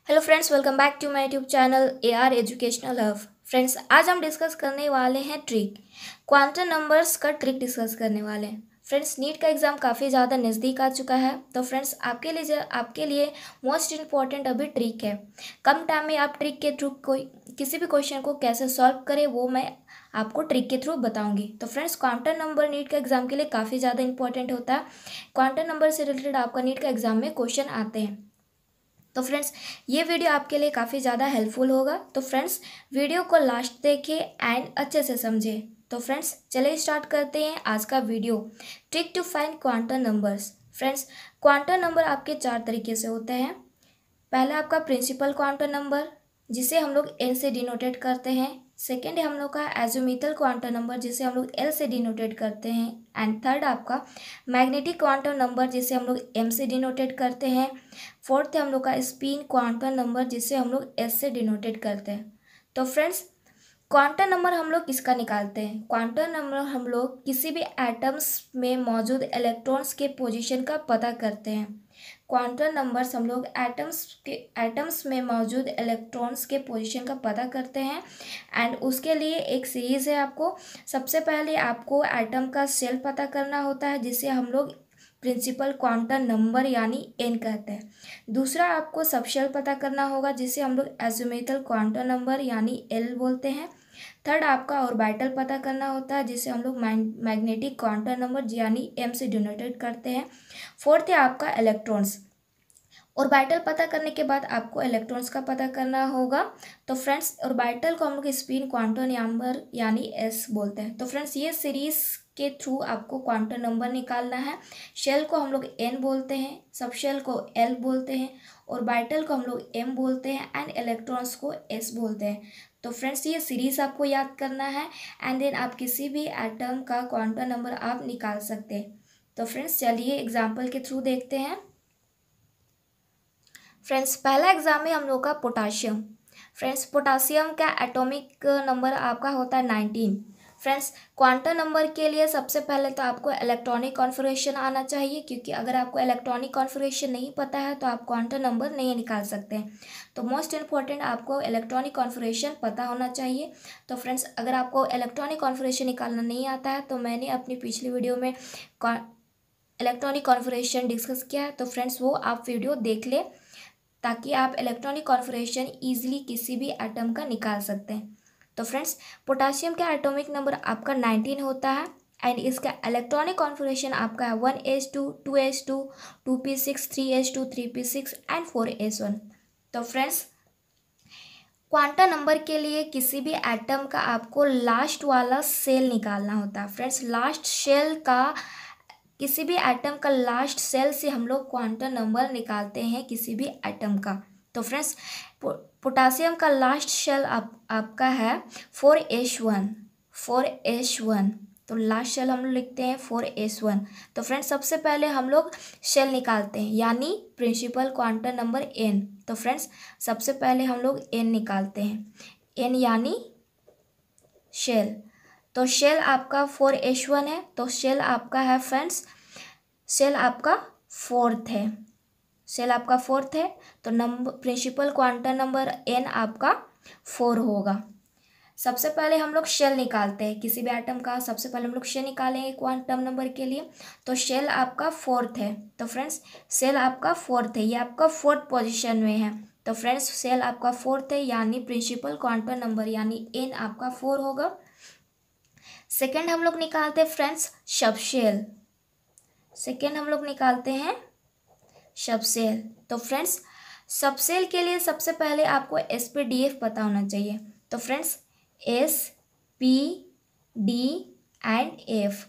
Hello friends, welcome back to my YouTube channel AR educational hub. Friends, आज हम discuss करने वाले हैं ट्रिक, क्वांटम नंबर्स का ट्रिक डिस्कस करने वाले हैं। फ्रेंड्स, नीट का एग्ज़ाम काफ़ी ज़्यादा नज़दीक आ चुका है, तो फ्रेंड्स आपके लिए मोस्ट इम्पॉर्टेंट अभी ट्रिक है। कम टाइम में आप ट्रिक के थ्रू कोई किसी भी क्वेश्चन को कैसे सॉल्व करें वो मैं आपको ट्रिक के थ्रू बताऊंगी। तो फ्रेंड्स, क्वांटम नंबर नीट का एग्ज़ाम के लिए काफ़ी ज़्यादा इंपॉर्टेंट होता है। क्वांटम नंबर से रिलेटेड आपका नीट का एग्ज़ाम में क्वेश्चन आते हैं। तो फ्रेंड्स, ये वीडियो आपके लिए काफ़ी ज़्यादा हेल्पफुल होगा। तो फ्रेंड्स, वीडियो को लास्ट देखें एंड अच्छे से समझें। तो फ्रेंड्स, चलिए स्टार्ट करते हैं आज का video, trick to find quantum numbers. Friends, quantum number आपके 4 तरीके से होते हैं। पहला आपका प्रिंसिपल क्वांटम नंबर, जिसे हम लोग एन से डिनोटेट करते हैं। सेकेंड है हम लोग का एजोमीथल क्वांटम नंबर, जिसे हम लोग एल से डिनोटेट करते हैं। एंड थर्ड आपका मैग्नेटिक क्वांटम नंबर, जिसे हम लोग एम से डिनोटेट करते हैं। फोर्थ है हम लोग का स्पिन क्वांटम नंबर, जिसे हम लोग एस से डिनोटेट करते हैं। तो फ्रेंड्स, क्वांटम नंबर हम लोग किसका निकालते हैं? क्वांटम नंबर हम लोग किसी भी एटम्स में मौजूद इलेक्ट्रॉन्स के पोजीशन का पता करते हैं। क्वांटम नंबर्स हम लोग एटम्स में मौजूद इलेक्ट्रॉन्स के पोजीशन का पता करते हैं। एंड उसके लिए एक सीरीज़ है। आपको सबसे पहले आपको एटम का शेल पता करना होता है, जिसे हम लोग प्रिंसिपल क्वांटम नंबर यानी एन कहते हैं। दूसरा आपको सबशेल पता करना होगा, जिसे हम लोग एजिमुथल क्वांटम नंबर यानी एल बोलते हैं। थर्ड आपका ऑर्बिटल पता करना होता है, जिसे हम लोग मैग्नेटिक क्वांटम नंबर यानी एम से डिनोटेट करते हैं। फोर्थ है आपका इलेक्ट्रॉन्स। ऑर्बिटल पता करने के बाद आपको इलेक्ट्रॉन्स का पता करना होगा। तो फ्रेंड्स, ऑर्बिटल को हम लोग स्पिन क्वांटम नंबर यानी एस बोलते हैं। तो फ्रेंड्स, ये सीरीज के थ्रू आपको क्वांटम नंबर निकालना है। शेल को हम लोग एन बोलते हैं, सब शेल को एल बोलते हैं, ऑर्बिटल को हम लोग एम बोलते हैं एंड इलेक्ट्रॉन्स को एस बोलते हैं। तो फ्रेंड्स, ये सीरीज आपको याद करना है एंड देन आप किसी भी एटम का क्वांटम नंबर आप निकाल सकते हैं। तो फ्रेंड्स, चलिए एग्जाम्पल के थ्रू देखते हैं। फ्रेंड्स, पहला एग्जाम है हम लोग का पोटाशियम। फ्रेंड्स, पोटासियम का एटॉमिक नंबर आपका होता है 19। फ्रेंड्स, क्वांटम नंबर के लिए सबसे पहले तो आपको इलेक्ट्रॉनिक कॉन्फ़िगरेशन आना चाहिए, क्योंकि अगर आपको इलेक्ट्रॉनिक कॉन्फ़िगरेशन नहीं पता है तो आप क्वांटम नंबर नहीं निकाल सकते हैं। तो मोस्ट इम्पॉर्टेंट आपको इलेक्ट्रॉनिक कॉन्फ़िगरेशन पता होना चाहिए। तो फ्रेंड्स, अगर आपको इलेक्ट्रॉनिक कॉन्फ़िगरेशन निकालना नहीं आता है तो मैंने अपनी पिछली वीडियो में इलेक्ट्रॉनिक कॉन्फ़िगरेशन डिस्कस किया है, तो फ्रेंड्स वो आप वीडियो देख लें, ताकि आप इलेक्ट्रॉनिक कॉन्फ़िगरेशन ईजिली किसी भी एटम का निकाल सकते हैं। तो फ्रेंड्स, पोटासियम का एटॉमिक नंबर आपका 19 होता है एंड इसका इलेक्ट्रॉनिक कॉन्फ़िगरेशन आपका है 1s2 2s2 2p6 3s2 3p6 and 4s1। तो फ्रेंड्स, क्वांटम नंबर के लिए किसी भी एटम का आपको लास्ट वाला सेल निकालना होता है। फ्रेंड्स, लास्ट सेल का किसी भी एटम का लास्ट सेल से हम लोग क्वांटम नंबर निकालते हैं किसी भी एटम का। तो फ्रेंड्स, पोटासियम का लास्ट सेल आपका है 4s1 4s1। तो लास्ट सेल हम लोग लिखते हैं 4s1। तो फ्रेंड्स, सबसे पहले हम लोग सेल निकालते हैं यानी प्रिंसिपल क्वांटम नंबर n। तो फ्रेंड्स, सबसे पहले हम लोग n निकालते हैं, n यानी शेल। तो शेल आपका 4s1 है, तो शेल आपका है फ्रेंड्स, शेल आपका फोर्थ है। शेल आपका फोर्थ है, तो number principal quantum number n आपका 4 होगा। सबसे पहले हम लोग शेल निकालते हैं किसी भी एटम का। सबसे पहले हम लोग शेल निकालेंगे क्वांटम नंबर के लिए। तो शेल आपका फोर्थ है। तो फ्रेंड्स, शेल आपका फोर्थ है, ये आपका फोर्थ पोजीशन में है। तो फ्रेंड्स, शेल आपका फोर्थ है यानी प्रिंसिपल क्वांटम नंबर यानी n आपका 4 होगा। सेकेंड हम लोग निकालते हैं फ्रेंड्स सबशेल। सेकेंड हम लोग निकालते हैं सबसेल। तो फ्रेंड्स, सबसेल के लिए सबसे पहले आपको एस पे डी एफ पता होना चाहिए। तो friends, S P D and F.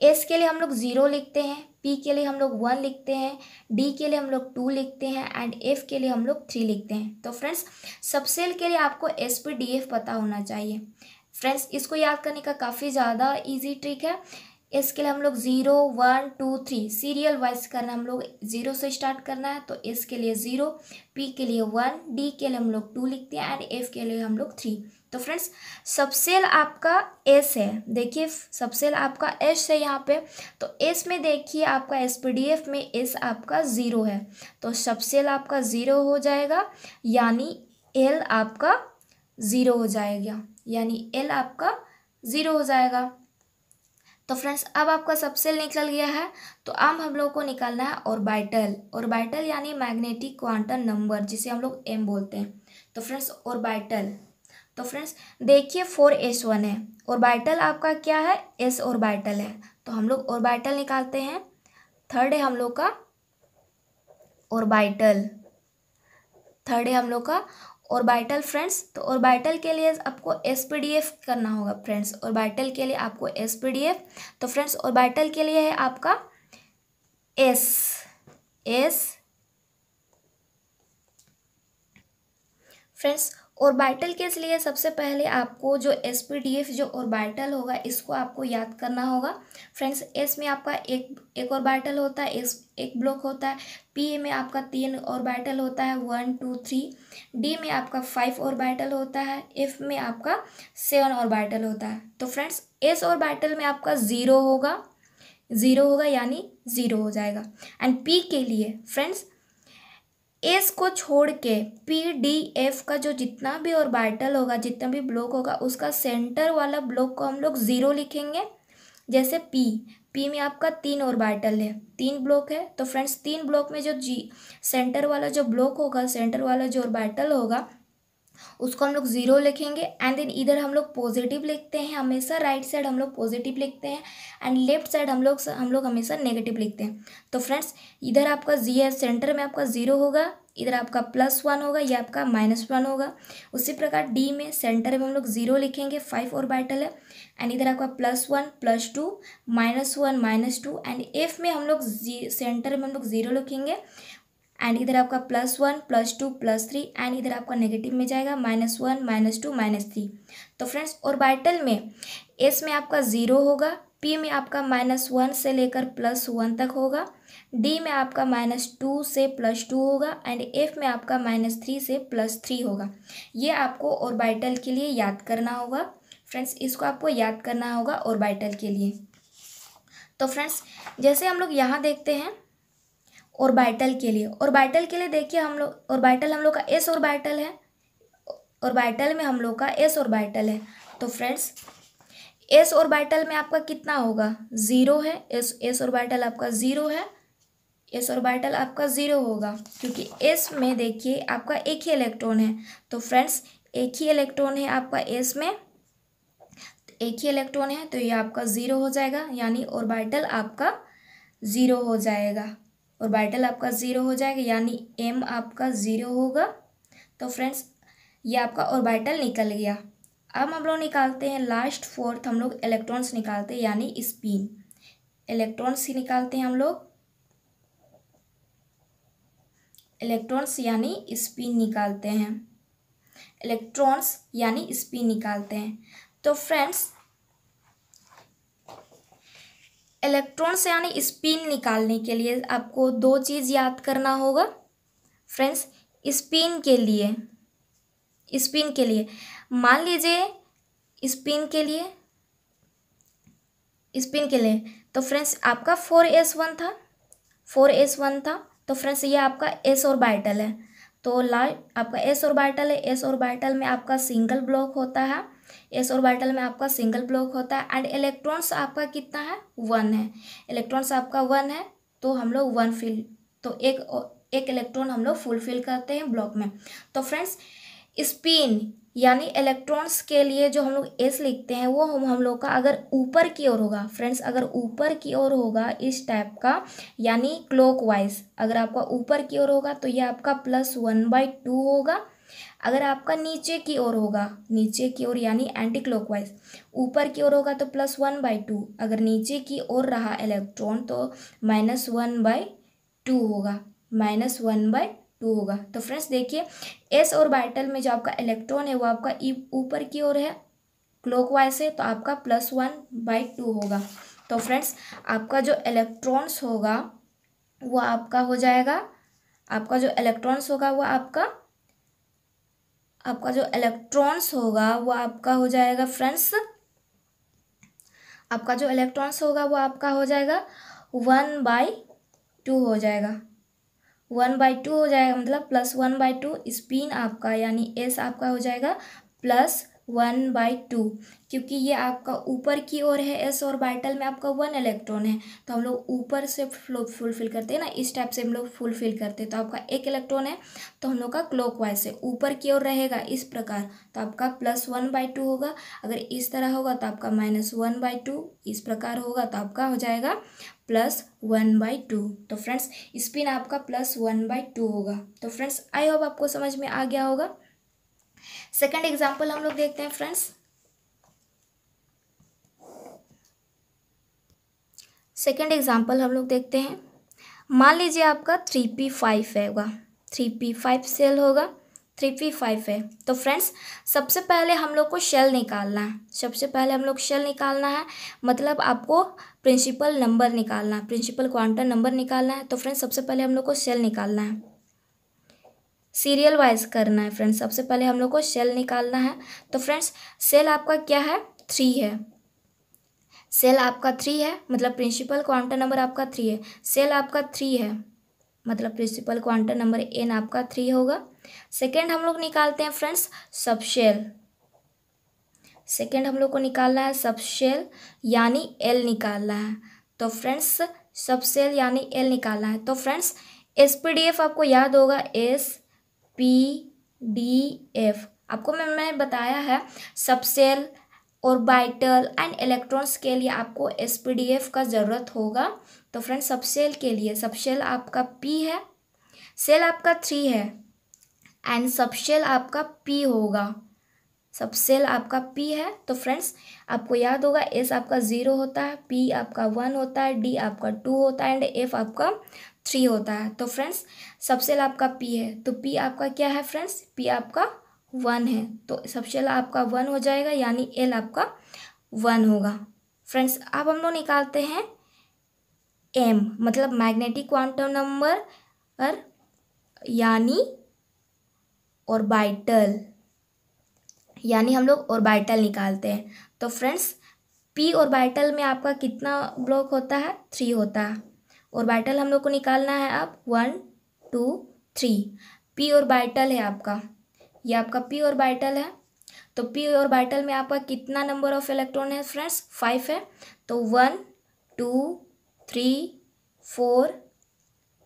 S के लिए हम लोग 0 लिखते हैं, पी के लिए हम लोग 1 लिखते हैं, डी के लिए हम लोग 2 लिखते हैं एंड एफ के लिए हम लोग 3 लिखते हैं। तो फ्रेंड्स, सबसेल के लिए आपको एस पे डी एफ पता होना चाहिए। फ्रेंड्स, इसको याद करने का काफ़ी ज़्यादा इजी ट्रिक है। एस के लिए हम लोग 0 1 2 3 सीरियल वाइज करना, हम लोग 0 से स्टार्ट करना है। तो एस के लिए 0, पी के लिए 1, डी के लिए हम लोग 2 लिखते हैं, एंड एफ के लिए हम लोग 3। तो फ्रेंड्स सबसेल आपका एस है, देखिए सबसेल आपका एस है यहाँ पे। तो एस में देखिए आपका एसपीडीएफ में एस आपका 0 है, तो सबसेल आपका 0 हो जाएगा, यानी एल आपका 0 हो जाएगा, यानी एल आपका 0 हो जाएगा। तो फ्रेंड्स अब आपका सबसेल निकल गया है। तो अब हम लोग को निकालना है ऑर्बिटल। ऑर्बिटल यानी मैग्नेटिक क्वांटम नंबर, जिसे हम लोग एम बोलते हैं। तो फ्रेंड्स ऑर्बिटल, तो फ्रेंड्स देखिए 4s1 है, ऑर्बिटल आपका क्या है, s ऑर्बिटल है। तो हम लोग ऑर्बिटल निकालते हैं। थर्ड है हम लोग का ऑर्बिटल, थर्ड है हम लोग का ऑर्बिटल फ्रेंड्स। तो ऑर्बिटल के लिए आपको एसपीडीएफ करना होगा फ्रेंड्स, ऑर्बिटल के लिए आपको एसपीडीएफ। तो फ्रेंड्स ऑर्बिटल के लिए है आपका एस फ्रेंड्स। ऑर्बिटल के लिए सबसे पहले आपको जो एसपीडीएफ जो ऑर्बिटल होगा इसको आपको याद करना होगा फ्रेंड्स। एस में आपका एक ऑर्बिटल होता है, एक ब्लॉक होता है। पी में आपका 3 ऑर्बिटल होता है, 1 2 3। डी में आपका 5 ऑर्बिटल होता है। एफ में आपका 7 ऑर्बिटल होता है। तो फ्रेंड्स एस ऑर्बिटल में आपका 0 होगा, 0 होगा यानी 0 हो जाएगा। एंड पी के लिए फ्रेंड्स एस को छोड़ के पी डी एफ का जो जितना भी ऑर्बिटल होगा, जितना भी ब्लॉक होगा, उसका सेंटर वाला ब्लॉक को हम लोग 0 लिखेंगे। जैसे पी में आपका 3 ऑर्बिटल है, 3 ब्लॉक है। तो फ्रेंड्स 3 ब्लॉक में जो सेंटर वाला जो ब्लॉक होगा, सेंटर वाला जो ऑर्बिटल होगा, उसको हम लोग 0 लिखेंगे। एंड देन इधर हम लोग पॉजिटिव लिखते हैं, हमेशा राइट साइड हम लोग पॉजिटिव लिखते हैं, एंड लेफ्ट साइड हम लोग हमेशा नेगेटिव लिखते हैं। तो फ्रेंड्स इधर आपका सेंटर में आपका 0 होगा, इधर आपका +1 होगा, ये आपका -1 होगा। उसी प्रकार डी में सेंटर में हम लोग 0 लिखेंगे, 5 ऑर्बिटल है, एंड इधर आपका +1 +2 -1 -2। एंड एफ में हम लोग सेंटर में हम लोग 0 लिखेंगे, एंड इधर आपका +1 +2 +3, एंड इधर आपका नेगेटिव में जाएगा -1 -2 -3। तो फ्रेंड्स ऑर्बिटल में एस में आपका 0 होगा, पी में आपका -1 से लेकर +1 तक होगा, डी में आपका -2 से +2 होगा, एंड एफ में आपका -3 से +3 होगा। ये आपको ऑर्बिटल के लिए याद करना होगा फ्रेंड्स, इसको आपको याद करना होगा ऑर्बिटल के लिए। तो फ्रेंड्स जैसे हम लोग यहाँ देखते हैं ऑर्बिटल के लिए देखिए हम लोग ऑर्बिटल हम लोग का एस ऑर्बिटल है, ऑर्बिटल में हम लोग का एस ऑर्बिटल है। तो फ्रेंड्स एस ऑर्बिटल में आपका कितना होगा, 0 है। एस ऑर्बिटल आपका 0 है, एस ऑर्बिटल आपका 0 होगा, क्योंकि एस में देखिए आपका एक ही इलेक्ट्रॉन है। तो फ्रेंड्स एक ही इलेक्ट्रॉन है आपका एस में, एक ही इलेक्ट्रॉन है, तो ये आपका 0 हो जाएगा, यानी ऑर्बिटल आपका 0 हो जाएगा, ऑर्बिटल आपका 0 हो जाएगा, यानी एम आपका 0 होगा। तो फ्रेंड्स ये आपका ऑर्बिटल निकल गया। अब हम लोग निकालते हैं लास्ट फोर्थ, हम लोग इलेक्ट्रॉन्स निकालते हैं, यानी स्पिन। इलेक्ट्रॉन्स ही निकालते हैं हम लोग, इलेक्ट्रॉन्स यानी स्पिन निकालते हैं, इलेक्ट्रॉन्स यानी स्पिन निकालते हैं। तो फ्रेंड्स इलेक्ट्रॉन्स यानी स्पिन निकालने के लिए आपको 2 चीज़ याद करना होगा फ्रेंड्स। स्पिन के लिए मान लीजिए स्पिन के लिए तो फ्रेंड्स आपका 4s1 था, तो फ्रेंड्स ये आपका s ऑर्बिटल है। तो आपका s ऑर्बिटल है, s ऑर्बिटल में आपका सिंगल ब्लॉक होता है, एस ऑर्बिटल में आपका सिंगल ब्लॉक होता है, एंड इलेक्ट्रॉन्स आपका कितना है, 1 है। इलेक्ट्रॉन्स आपका 1 है, तो हम लोग 1 फिल, तो एक इलेक्ट्रॉन हम लोग फुलफिल करते हैं ब्लॉक में। तो फ्रेंड्स स्पिन यानी इलेक्ट्रॉन्स के लिए जो हम लोग एस लिखते हैं, वो हम लोग का अगर ऊपर की ओर होगा फ्रेंड्स, अगर ऊपर की ओर होगा इस टाइप का, यानी क्लॉकवाइज, अगर आपका ऊपर की ओर होगा तो ये आपका +1/2 होगा। अगर आपका नीचे की ओर होगा, नीचे की ओर यानी एंटी क्लॉकवाइज, ऊपर की ओर होगा तो +1/2, अगर नीचे की ओर रहा इलेक्ट्रॉन तो -1/2 होगा, -1/2 होगा। तो फ्रेंड्स देखिए एस ऑर्बिटल में जो आपका इलेक्ट्रॉन है वो आपका ऊपर की ओर है, क्लॉकवाइज है, तो आपका +1/2 होगा। तो फ्रेंड्स आपका जो इलेक्ट्रॉन्स होगा वो आपका हो जाएगा, आपका जो इलेक्ट्रॉन्स होगा वो आपका जो इलेक्ट्रॉन्स होगा वो आपका हो जाएगा फ्रेंड्स, आपका जो इलेक्ट्रॉन्स होगा वो आपका हो जाएगा 1/2 हो जाएगा, 1/2 हो जाएगा, मतलब +1/2 स्पिन आपका यानी एस आपका हो जाएगा +1/2, क्योंकि ये आपका ऊपर की ओर है एस और ऑर्बिटल में आपका 1 इलेक्ट्रॉन है, तो हम लोग ऊपर से फुलफिल करते हैं ना, इस टाइप से हम लोग फुलफिल करते हैं। तो आपका 1 इलेक्ट्रॉन है तो हम लोग का क्लॉकवाइज से ऊपर की ओर रहेगा इस प्रकार, तो आपका +1/2 होगा। अगर इस तरह होगा तो आपका -1/2, इस प्रकार होगा तो आपका हो जाएगा +1/2। तो फ्रेंड्स स्पिन आपका +1/2 होगा। तो फ्रेंड्स आई होप आपको समझ में आ गया होगा। सेकंड एग्जाम्पल हम लोग देखते हैं फ्रेंड्स। सेकंड एग्जाम्पल हम लोग देखते हैं। मान लीजिए आपका 3p5 है, होगा 3p5 सेल होगा, 3p5 है। तो फ्रेंड्स सबसे पहले हम लोग को शेल निकालना है, सबसे पहले हम लोग शेल निकालना है, मतलब आपको प्रिंसिपल नंबर निकालना है, प्रिंसिपल क्वांटम नंबर निकालना है। तो फ्रेंड्स सबसे पहले हम लोग को शेल निकालना है, सीरियल वाइज करना है फ्रेंड्स। सबसे पहले हम लोग को शेल निकालना है। तो फ्रेंड्स सेल आपका क्या है, 3 है, सेल आपका 3 है, मतलब प्रिंसिपल क्वांटम नंबर आपका 3 है, सेल आपका 3 है, मतलब प्रिंसिपल क्वांटम नंबर एन आपका 3 होगा। सेकेंड हम लोग निकालते हैं फ्रेंड्स सबशेल, सेकेंड हम लोग को निकालना है सबशेल यानी एल निकालना है। तो फ्रेंड्स सबशेल यानी एल निकालना है। तो फ्रेंड्स SPDF आपको याद होगा, SPDF आपको मैंने बताया है, सबसेल ऑर्बिटल एंड इलेक्ट्रॉन्स के लिए आपको SPDF का ज़रूरत होगा। तो फ्रेंड्स सबसेल के लिए सबसेल आपका P है, सेल आपका 3 है एंड सबसेल आपका P होगा, सबसेल आपका P है। तो फ्रेंड्स आपको याद होगा S आपका 0 होता है, P आपका 1 होता है, D आपका 2 होता है एंड F आपका 3 होता है। तो फ्रेंड्स सबसेल आपका P है, तो P आपका क्या है फ्रेंड्स, P आपका 1 है, तो सबसेल आपका 1 हो जाएगा यानी L आपका 1 होगा। फ्रेंड्स अब हम लोग निकालते हैं M, मतलब मैग्नेटिक क्वांटम नंबर यानी ऑर्बिटल, यानी हम लोग ऑर्बिटल निकालते हैं। तो फ्रेंड्स P ऑर्बिटल में आपका कितना ब्लॉक होता है, 3 होता है। ऑर्बिटल हम लोग को निकालना है अब 1 2 3, P ऑर्बिटल है आपका, ये आपका P ऑर्बिटल है। तो P ऑर्बिटल में आपका कितना नंबर ऑफ इलेक्ट्रॉन है फ्रेंड्स, 5 है। तो 1 2 3 4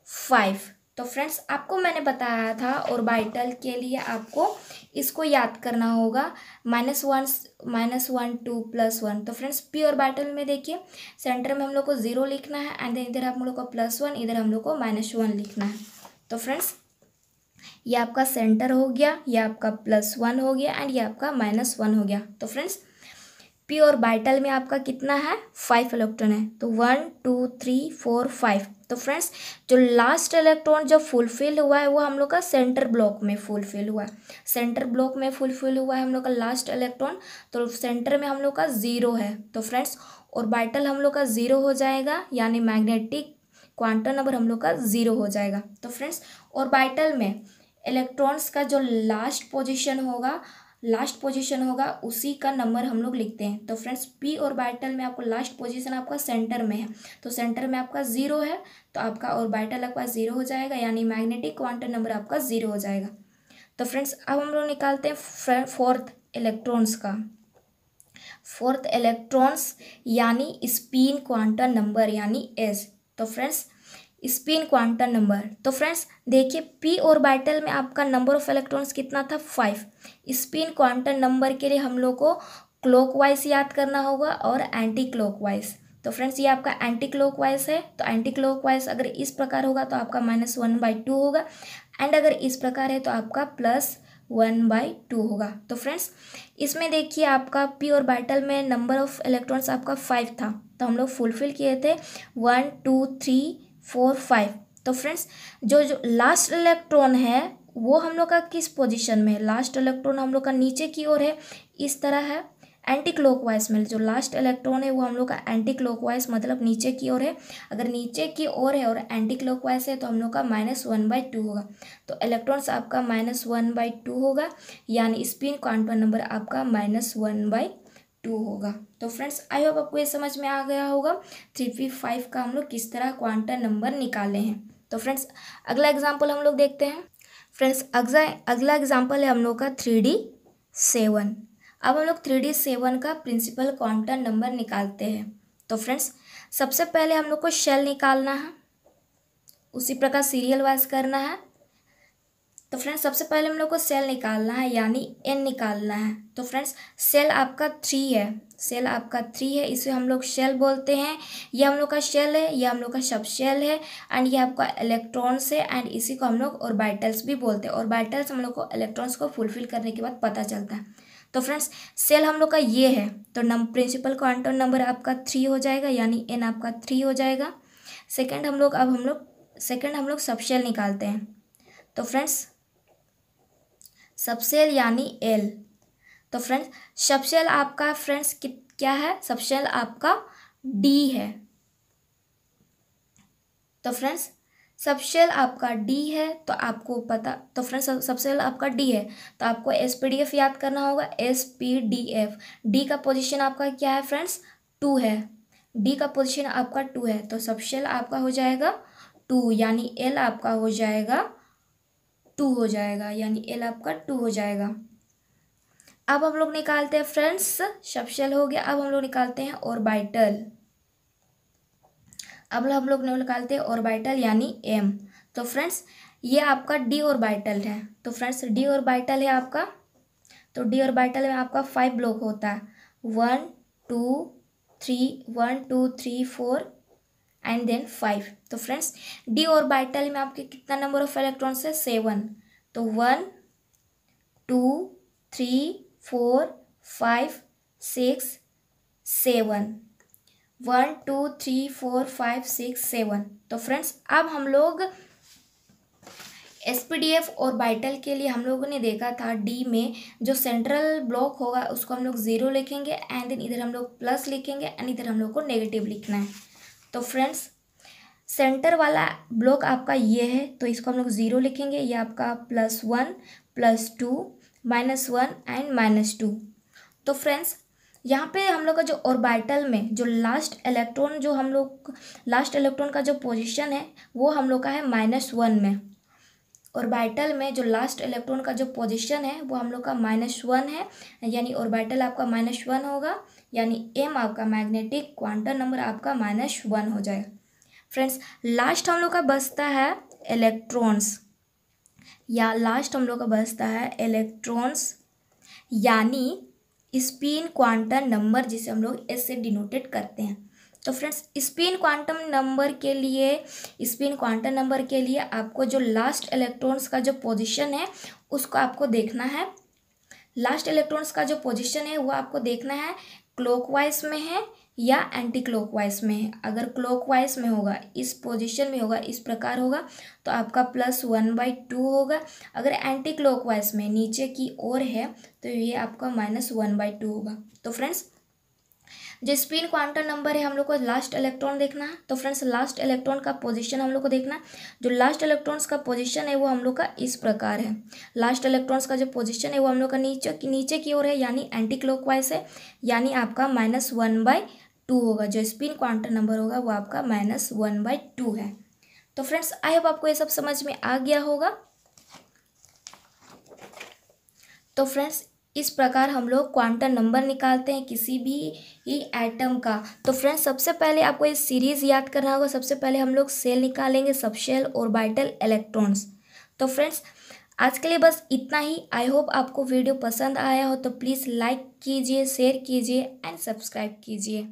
5। तो फ्रेंड्स आपको मैंने बताया था ऑर्बिटल के लिए आपको इसको याद करना होगा, -1 2 +1। तो फ्रेंड्स P ऑर्बिटल में देखिए सेंटर में हम लोग को 0 लिखना है एंड देन इधर हम लोग को +1, इधर हम लोग को -1 लिखना है। तो फ्रेंड्स ये आपका सेंटर हो गया, ये आपका +1 हो गया एंड ये आपका -1 हो गया। तो फ्रेंड्स P ऑर्बिटल में आपका कितना है, 5 इलेक्ट्रॉन है। तो 1 2 3 4 5। तो फ्रेंड्स जो लास्ट इलेक्ट्रॉन जो फुलफिल हुआ है वो हम लोग का सेंटर ब्लॉक में फुलफिल हुआ है, सेंटर ब्लॉक में फुलफिल हुआ है हम लोग का लास्ट इलेक्ट्रॉन। तो सेंटर में हम लोग का 0 है। तो फ्रेंड्स ऑर्बिटल हम लोग का 0 हो जाएगा, यानी मैग्नेटिक क्वांटम नंबर हम लोग का 0 हो जाएगा। तो फ्रेंड्स ऑर्बिटल में इलेक्ट्रॉन्स का जो लास्ट पोजीशन होगा उसी का नंबर हम लोग लिखते हैं। तो फ्रेंड्स P ऑर्बिटल में आपको लास्ट पोजीशन आपका सेंटर में है, तो सेंटर में आपका 0 है, तो आपका ऑर्बिटल आपका 0 हो जाएगा, यानी मैग्नेटिक क्वांटम नंबर आपका 0 हो जाएगा। तो फ्रेंड्स अब हम लोग निकालते हैं फोर्थ इलेक्ट्रॉन्स का, फोर्थ इलेक्ट्रॉन्स यानी स्पिन क्वांटम नंबर यानी S। तो फ्रेंड्स स्पिन क्वांटम नंबर, तो फ्रेंड्स देखिए P ऑर्बिटल में आपका नंबर ऑफ इलेक्ट्रॉन्स कितना था, 5। स्पिन क्वांटम नंबर के लिए हम लोग को क्लॉकवाइज याद करना होगा और एंटी क्लॉकवाइज। तो फ्रेंड्स ये आपका एंटी क्लॉकवाइज है, तो एंटी क्लॉकवाइज अगर इस प्रकार होगा तो आपका -1/2 होगा एंड अगर इस प्रकार है तो आपका +1/2 होगा। तो फ्रेंड्स इसमें देखिए आपका P ऑर्बिटल में नंबर ऑफ इलेक्ट्रॉन्स आपका 5 था, तो हम लोग फुलफिल किए थे 1 2 3 4 5। तो फ्रेंड्स जो लास्ट इलेक्ट्रॉन है वो हम लोग का किस पोजीशन में है, लास्ट इलेक्ट्रॉन हम लोग का नीचे की ओर है, इस तरह है, एंटी क्लॉकवाइज में जो लास्ट इलेक्ट्रॉन है वो हम लोग का एंटी क्लॉकवाइज मतलब नीचे की ओर है। अगर नीचे की ओर है और एंटी क्लॉकवाइज है तो हम लोग का -1/2 होगा। तो इलेक्ट्रॉन्स आपका -1/2 होगा, यानी स्पिन क्वांटम नंबर आपका -1/2 होगा। तो फ्रेंड्स आई होप आपको ये समझ में आ गया होगा 3p5 का हम लोग किस तरह क्वांटम नंबर निकाले हैं। तो फ्रेंड्स अगला एग्जाम्पल हम लोग देखते हैं। फ्रेंड्स अगला एग्जाम्पल है हम लोग का 3d7। अब हम लोग 3d7 का प्रिंसिपल क्वांटम नंबर निकालते हैं। तो फ्रेंड्स सबसे पहले हम लोग को शेल निकालना है, उसी प्रकार सीरियल वाइज करना है। तो फ्रेंड्स सबसे पहले हम लोग को सेल निकालना है, यानी n निकालना है। तो फ्रेंड्स सेल आपका 3 है, सेल आपका 3 है, इसे हम लोग शेल बोलते हैं। ये हम लोग का शेल है, ये हम लोग का सब शेल है, एंड ये आपका इलेक्ट्रॉन्स है, एंड इसी को हम लोग ऑर्बिटल्स भी बोलते हैं। ऑर्बिटल्स हम लोग को इलेक्ट्रॉन्स को फुलफिल करने के बाद पता चलता है। तो फ्रेंड्स सेल हम लोग का ये है, तो प्रिंसिपल क्वांटम नंबर आपका 3 हो जाएगा, यानी n आपका 3 हो जाएगा। सेकेंड हम लोग सब शेल निकालते हैं। तो फ्रेंड्स सबशेल यानी L। तो फ्रेंड्स सबशेल आपका फ्रेंड्स क्या है, सबशेल आपका D है। तो फ्रेंड्स सबशेल आपका D है, तो आपको पता, तो फ्रेंड्स सबशेल आपका D है तो आपको SPDF याद करना होगा। SPDF D का पोजीशन आपका क्या है फ्रेंड्स, 2 है। D का पोजीशन आपका 2 है, तो सबशेल आपका हो जाएगा 2, यानी L आपका हो जाएगा 2 हो जाएगा, यानी L आपका 2 हो जाएगा। अब हम लोग निकालते हैं फ्रेंड्स, सबशेल हो गया। अब हम लोग निकालते हैं ऑर्बिटल। अब हम लोग निकालते हैं ऑर्बिटल यानी M। तो फ्रेंड्स ये आपका D ऑर्बिटल है। तो फ्रेंड्स D ऑर्बिटल है आपका, तो D ऑर्बिटल में आपका 5 ब्लॉक होता है, 1 2 3 4 एंड देन 5। तो फ्रेंड्स D ऑर्बिटल में आपके कितना नंबर ऑफ इलेक्ट्रॉन्स है, 7। तो 1 2 3 4 5 6 7, 1 2 3 4 5 6 7। तो फ्रेंड्स अब हम लोग SPDF ऑर्बिटल के लिए हम लोगों ने देखा था D में जो सेंट्रल ब्लॉक होगा उसको हम लोग 0 लिखेंगे, एंड देन इधर हम लोग प्लस लिखेंगे, एंड इधर हम लोग को नेगेटिव लिखना है। तो फ्रेंड्स सेंटर वाला ब्लॉक आपका ये है, तो इसको हम लोग 0 लिखेंगे। ये आपका +1 +2 -1 एंड -2। तो फ्रेंड्स यहाँ पे हम लोग का जो ऑर्बिटल में जो लास्ट इलेक्ट्रॉन का जो पोजीशन है वो हम लोग का है -1 में। ऑर्बिटल में जो लास्ट इलेक्ट्रॉन का जो पोजीशन है वो हम लोग का -1 है, यानी ऑर्बिटल आपका -1 होगा, यानी M आपका मैग्नेटिक क्वांटम नंबर आपका -1 हो जाएगा। फ्रेंड्स लास्ट हम लोग का बचता है इलेक्ट्रॉन्स, या लास्ट हम लोग का बचता है इलेक्ट्रॉन्स, यानी स्पिन क्वांटम नंबर, जिसे हम लोग S से डिनोटेट करते हैं। तो फ्रेंड्स स्पिन क्वांटम नंबर के लिए आपको जो लास्ट इलेक्ट्रॉन्स का जो पोजीशन है उसको आपको देखना है। लास्ट इलेक्ट्रॉन्स का जो पोजीशन है वो आपको देखना है क्लॉकवाइज में है या एंटी क्लॉकवाइज में है। अगर क्लॉकवाइज में होगा, इस पोजीशन में होगा, इस प्रकार होगा, तो आपका +1/2 होगा। अगर एंटी क्लॉकवाइज में नीचे की ओर है तो ये आपका -1/2 होगा। तो फ्रेंड्स जो स्पिन क्वांटम नंबर है हम लोग को लास्ट इलेक्ट्रॉन देखना है। तो फ्रेंड्स लास्ट इलेक्ट्रॉन का पोजीशन हम लोग को देखना है। जो लास्ट इलेक्ट्रॉन्स का पोजीशन है वो हम लोग का इस प्रकार है। लास्ट इलेक्ट्रॉन्स का जो पोजीशन है वो हम लोग का नीचे की ओर है, यानी एंटी क्लॉकवाइज है, यानी आपका -1/2 होगा। जो स्पिन क्वांटम नंबर होगा वो आपका -1/2 है। तो फ्रेंड्स आई होप आपको ये सब समझ में आ गया होगा। तो फ्रेंड्स इस प्रकार हम लोग क्वांटम नंबर निकालते हैं किसी भी एटम का। तो फ्रेंड्स सबसे पहले आपको ये सीरीज याद करना होगा। सबसे पहले हम लोग सेल निकालेंगे, सबशेल, ऑर्बिटल, इलेक्ट्रॉन्स। तो फ्रेंड्स आज के लिए बस इतना ही। आई होप आपको वीडियो पसंद आया हो, तो प्लीज़ लाइक कीजिए, शेयर कीजिए एंड सब्सक्राइब कीजिए।